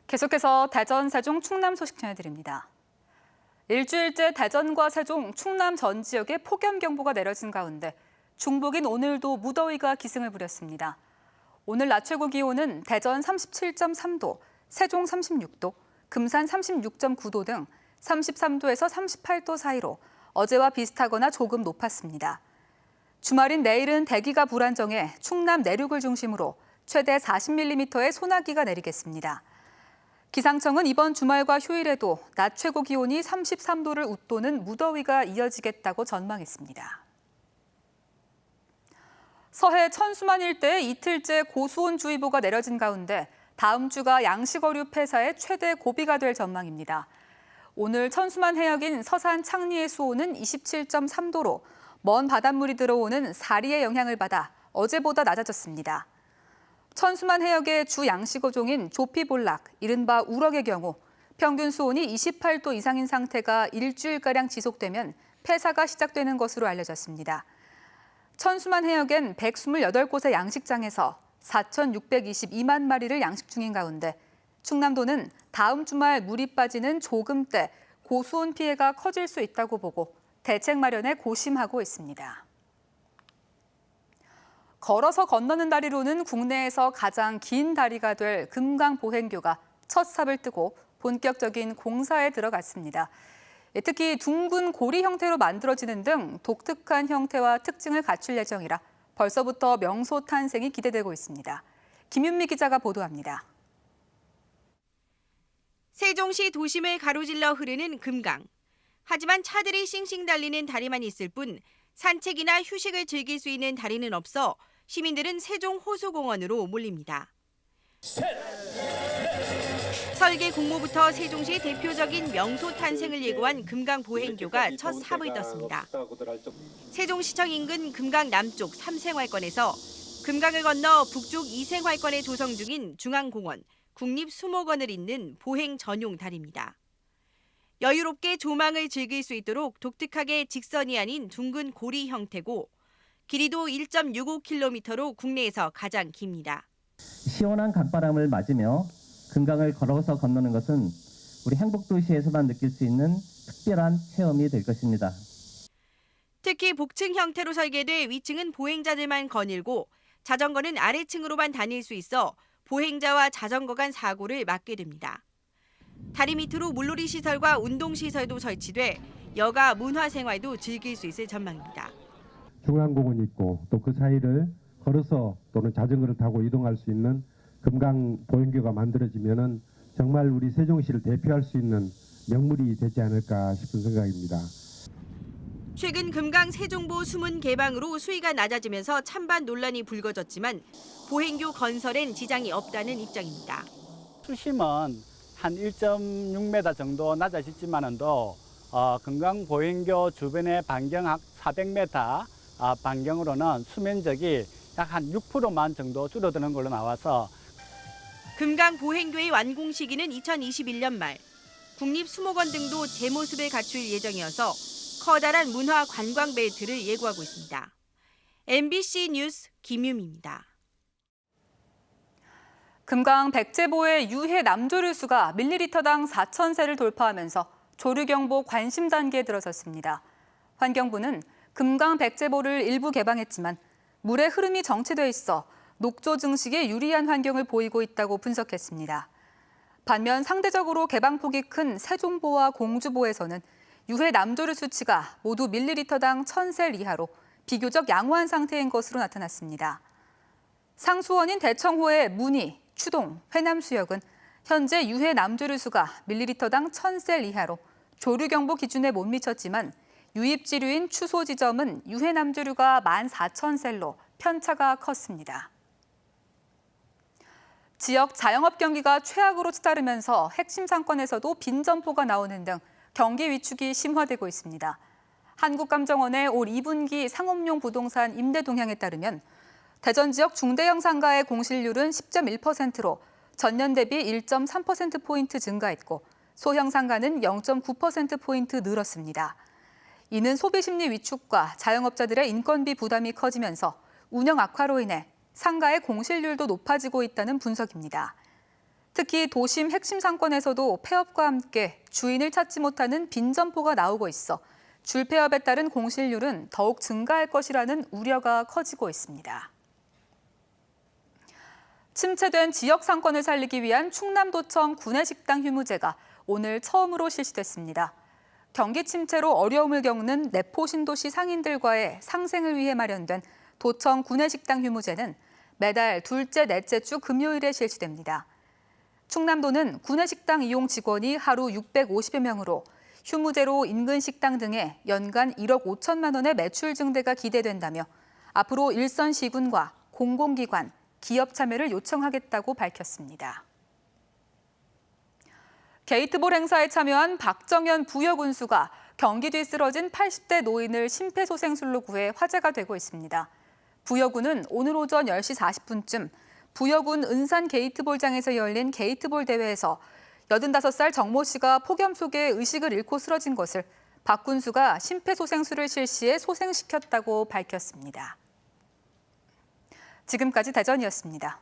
계속해서 대전, 세종, 충남 소식 전해드립니다. 일주일째 대전과 세종, 충남 전 지역에 폭염경보가 내려진 가운데 중북인 오늘도 무더위가 기승을 부렸습니다. 오늘 낮 최고 기온은 대전 37.3도, 세종 36도, 금산 36.9도 등 33도에서 38도 사이로 어제와 비슷하거나 조금 높았습니다. 주말인 내일은 대기가 불안정해 충남 내륙을 중심으로 최대 40mm의 소나기가 내리겠습니다. 기상청은 이번 주말과 휴일에도 낮 최고 기온이 33도를 웃도는 무더위가 이어지겠다고 전망했습니다. 서해 천수만 일대에 이틀째 고수온주의보가 내려진 가운데 다음 주가 양식어류 폐사의 최대 고비가 될 전망입니다. 오늘 천수만 해역인 서산 창리의 수온은 27.3도로 먼 바닷물이 들어오는 사리의 영향을 받아 어제보다 낮아졌습니다. 천수만 해역의 주 양식어종인 조피볼락, 이른바 우럭의 경우 평균 수온이 28도 이상인 상태가 일주일가량 지속되면 폐사가 시작되는 것으로 알려졌습니다. 천수만 해역엔 128곳의 양식장에서 4,622만 마리를 양식 중인 가운데 충남도는 다음 주말 물이 빠지는 조금 때 고수온 피해가 커질 수 있다고 보고 대책 마련에 고심하고 있습니다. 걸어서 건너는 다리로는 국내에서 가장 긴 다리가 될 금강보행교가 첫 삽을 뜨고 본격적인 공사에 들어갔습니다. 특히 둥근 고리 형태로 만들어지는 등 독특한 형태와 특징을 갖출 예정이라 벌써부터 명소 탄생이 기대되고 있습니다. 김윤미 기자가 보도합니다. 세종시 도심을 가로질러 흐르는 금강. 하지만 차들이 싱싱 달리는 다리만 있을 뿐 산책이나 휴식을 즐길 수 있는 다리는 없어 시민들은 세종 호수공원으로 몰립니다. 설계 공모부터 세종시 대표적인 명소 탄생을 예고한 금강보행교가 첫 삽을 떴습니다. 세종시청 인근 금강 남쪽 3생활권에서 금강을 건너 북쪽 2생활권에 조성 중인 중앙공원, 국립수목원을 잇는 보행 전용 다리입니다. 여유롭게 조망을 즐길 수 있도록 독특하게 직선이 아닌 둥근 고리 형태고 길이도 1.65km로 국내에서 가장 깁니다. 시원한 강바람을 맞으며 금강을 걸어서 건너는 것은 우리 행복도시에서만 느낄 수 있는 특별한 체험이 될 것입니다. 특히 복층 형태로 설계돼 위층은 보행자들만 거닐고 자전거는 아래층으로만 다닐 수 있어 보행자와 자전거 간 사고를 막게 됩니다. 다리 밑으로 물놀이 시설과 운동 시설도 설치돼 여가 문화 생활도 즐길 수 있을 전망입니다. 중앙공원이 있고 또 그 사이를 걸어서 또는 자전거를 타고 이동할 수 있는 금강 보행교가 만들어지면은 정말 우리 세종시를 대표할 수 있는 명물이 되지 않을까 싶은 생각입니다. 최근 금강 세종보 수문 개방으로 수위가 낮아지면서 찬반 논란이 불거졌지만 보행교 건설엔 지장이 없다는 입장입니다. 수심은 한 1.6m 정도 낮아졌지만도 금강 보행교 주변의 반경 400m 반경으로는 수면적이 약 한 6%만 정도 줄어드는 걸로 나와서 금강 보행교의 완공 시기는 2021년 말. 국립수목원 등도 제 모습을 갖출 예정이어서 커다란 문화 관광 벨트를 예고하고 있습니다. MBC 뉴스 김유미입니다. 금강 백제보의 유해 남조류수가 밀리리터당 4,000세를 돌파하면서 조류경보 관심 단계에 들어섰습니다. 환경부는 금강 백제보를 일부 개방했지만 물의 흐름이 정체돼 있어 녹조 증식에 유리한 환경을 보이고 있다고 분석했습니다. 반면 상대적으로 개방폭이 큰 세종보와 공주보에서는 유해 남조류 수치가 모두 밀리리터당 1,000셀 이하로 비교적 양호한 상태인 것으로 나타났습니다. 상수원인 대청호의 문희, 추동, 회남수역은 현재 유해 남조류 수가 밀리리터당 1,000셀 이하로 조류경보 기준에 못 미쳤지만 유입지류인 추소 지점은 유해 남조류가 14,000셀로 편차가 컸습니다. 지역 자영업 경기가 최악으로 치달으면서 핵심 상권에서도 빈점포가 나오는 등 경기 위축이 심화되고 있습니다. 한국감정원의 올 2분기 상업용 부동산 임대 동향에 따르면 대전 지역 중대형 상가의 공실률은 10.1%로 전년 대비 1.3%포인트 증가했고 소형 상가는 0.9%포인트 늘었습니다. 이는 소비심리 위축과 자영업자들의 인건비 부담이 커지면서 운영 악화로 인해 상가의 공실률도 높아지고 있다는 분석입니다. 특히 도심 핵심 상권에서도 폐업과 함께 주인을 찾지 못하는 빈 점포가 나오고 있어 줄폐업에 따른 공실률은 더욱 증가할 것이라는 우려가 커지고 있습니다. 침체된 지역 상권을 살리기 위한 충남도청 구내식당 휴무제가 오늘 처음으로 실시됐습니다. 경기 침체로 어려움을 겪는 내포 신도시 상인들과의 상생을 위해 마련된 도청 구내식당 휴무제는 매달 둘째, 넷째 주 금요일에 실시됩니다. 충남도는 구내식당 이용 직원이 하루 650여 명으로 휴무제로 인근 식당 등에 연간 1억 5천만 원의 매출 증대가 기대된다며 앞으로 일선 시군과 공공기관, 기업 참여를 요청하겠다고 밝혔습니다. 게이트볼 행사에 참여한 박정현 부여군수가 경기도에 쓰러진 80대 노인을 심폐소생술로 구해 화제가 되고 있습니다. 부여군은 오늘 오전 10시 40분쯤 부여군 은산 게이트볼장에서 열린 게이트볼 대회에서 85살 정모 씨가 폭염 속에 의식을 잃고 쓰러진 것을 박 군수가 심폐소생술을 실시해 소생시켰다고 밝혔습니다. 지금까지 대전이었습니다.